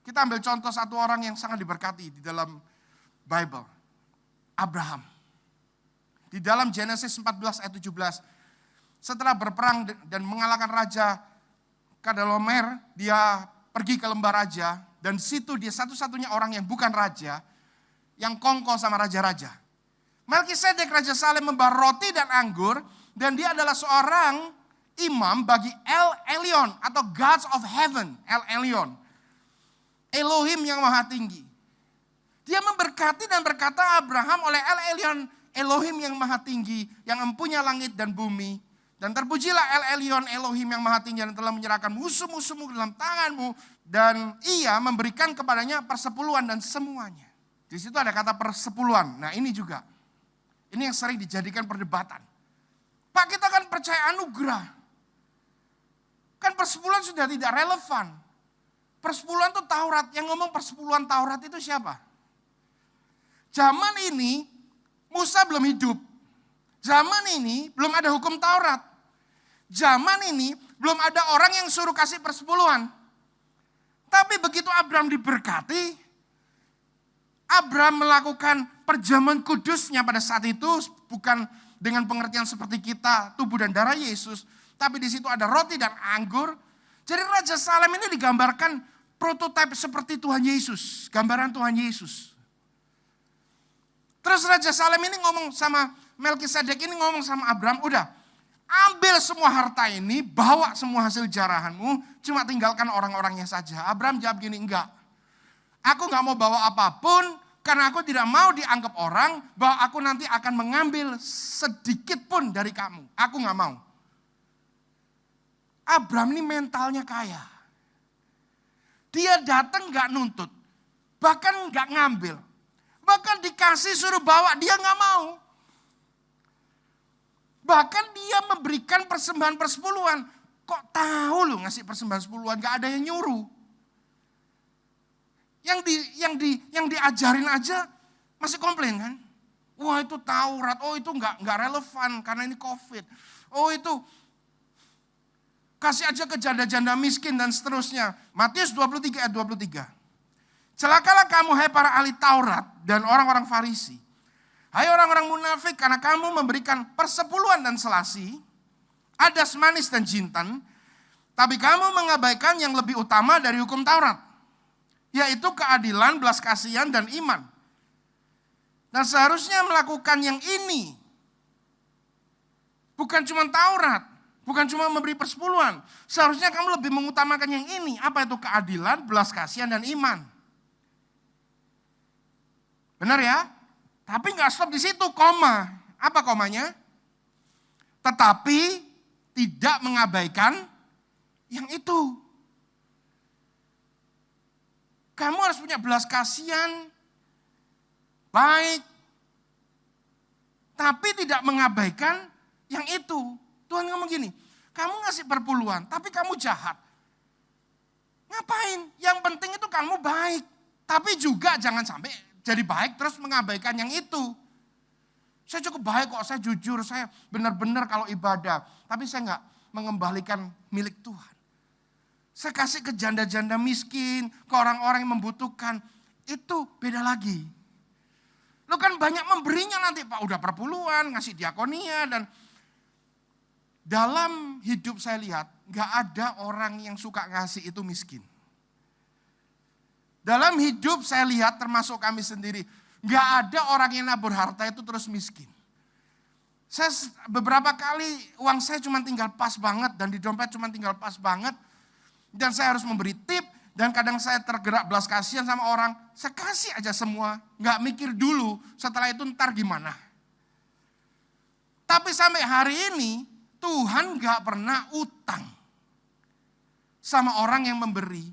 Kita ambil contoh satu orang yang sangat diberkati di dalam Bible. Abraham. Di dalam Genesis 14 ayat 17. Setelah berperang dan mengalahkan Raja Kedorlaomer, dia pergi ke lembah raja. Dan di situ dia satu-satunya orang yang bukan raja, yang kongko sama raja-raja. Melkisedek Raja Salem membawa roti dan anggur, dan dia adalah seorang imam bagi El Elyon atau Gods of Heaven, El Elyon. Elohim yang maha tinggi. Dia memberkati dan berkata Abraham oleh El Elyon, Elohim yang maha tinggi, yang empunya langit dan bumi. Dan terpujilah El Elyon, Elohim yang maha tinggi, yang telah menyerahkan musuh-musuhmu dalam tanganmu. Dan ia memberikan kepadanya persepuluhan dan semuanya. Di situ ada kata persepuluhan. Nah ini juga. Ini yang sering dijadikan perdebatan. Pak, kita kan percaya anugerah. Kan persepuluhan sudah tidak relevan. Persepuluhan itu Taurat. Yang ngomong persepuluhan Taurat itu siapa? Zaman ini Musa belum hidup. Zaman ini belum ada hukum Taurat. Zaman ini belum ada orang yang suruh kasih persepuluhan. Tapi begitu Abraham diberkati, Abraham melakukan perjamuan kudusnya pada saat itu bukan dengan pengertian seperti kita, tubuh dan darah Yesus. Tapi di situ ada roti dan anggur. Jadi Raja Salem ini digambarkan prototipe seperti Tuhan Yesus. Gambaran Tuhan Yesus. Terus Raja Salem ini ngomong sama Melkisedek ini ngomong sama Abraham, udah ambil semua harta ini, bawa semua hasil jarahanmu, cuma tinggalkan orang-orangnya saja. Abraham jawab gini, enggak. Aku enggak mau bawa apapun, karena aku tidak mau dianggap orang bahwa aku nanti akan mengambil sedikit pun dari kamu. Aku enggak mau. Abraham ini mentalnya kaya. Dia datang enggak nuntut, bahkan enggak ngambil. Bahkan dikasih suruh bawa, dia enggak mau. Bahkan dia memberikan persembahan persepuluhan. Kok tahu lu ngasih persembahan persepuluhan, gak ada yang nyuruh. Yang diajarin aja masih komplain kan. Wah itu Taurat, oh itu gak relevan karena ini COVID. Oh itu kasih aja ke janda-janda miskin dan seterusnya. Matius 23 ayat 23. Celakalah kamu hai para ahli Taurat dan orang-orang Farisi. Hai orang-orang munafik, karena kamu memberikan persepuluhan dan selasi, adas manis dan jintan, tapi kamu mengabaikan yang lebih utama dari hukum Taurat, yaitu keadilan, belas kasihan, dan iman. Nah seharusnya melakukan yang ini, bukan cuma Taurat, bukan cuma memberi persepuluhan, seharusnya kamu lebih mengutamakan yang ini. Apa itu keadilan, belas kasihan, dan iman? Benar ya? Tapi nggak stop di situ, koma. Apa komanya? Tetapi tidak mengabaikan yang itu. Kamu harus punya belas kasihan, baik, tapi tidak mengabaikan yang itu. Tuhan ngomong gini, kamu ngasih perpuluhan, tapi kamu jahat. Ngapain? Yang penting itu kamu baik, tapi juga jangan sampai jadi baik terus mengabaikan yang itu. Saya cukup baik kok, saya jujur, saya benar-benar kalau ibadah. Tapi saya enggak mengembalikan milik Tuhan. Saya kasih ke janda-janda miskin, ke orang-orang yang membutuhkan. Itu beda lagi. Lo kan banyak memberinya nanti, Pak udah perpuluhan, ngasih diakonia. Dan dalam hidup saya lihat, enggak ada orang yang suka ngasih itu miskin. Dalam hidup saya lihat termasuk kami sendiri, gak ada orang yang nabur harta itu terus miskin. Saya beberapa kali uang saya cuma tinggal pas banget dan di dompet cuma tinggal pas banget. Dan saya harus memberi tip dan kadang saya tergerak belas kasihan sama orang. Saya kasih aja semua, gak mikir dulu setelah itu ntar gimana. Tapi sampai hari ini Tuhan gak pernah utang sama orang yang memberi.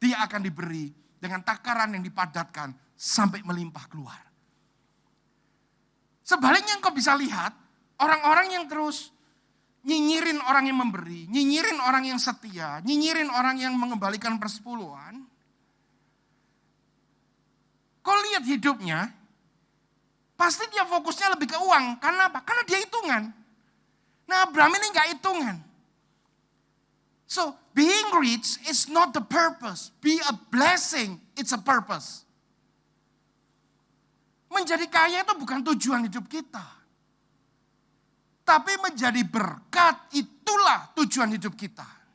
Dia akan diberi dengan takaran yang dipadatkan sampai melimpah keluar. Sebaliknya engkau bisa lihat orang-orang yang terus nyinyirin orang yang memberi, nyinyirin orang yang setia, nyinyirin orang yang mengembalikan persepuluhan. Kau lihat hidupnya, pasti dia fokusnya lebih ke uang. Karena apa? Karena dia hitungan. Nah Abraham ini gak hitungan. So, being rich is not the purpose. Be a blessing, it's a purpose. Menjadi kaya itu bukan tujuan hidup kita. Tapi menjadi berkat itulah tujuan hidup kita.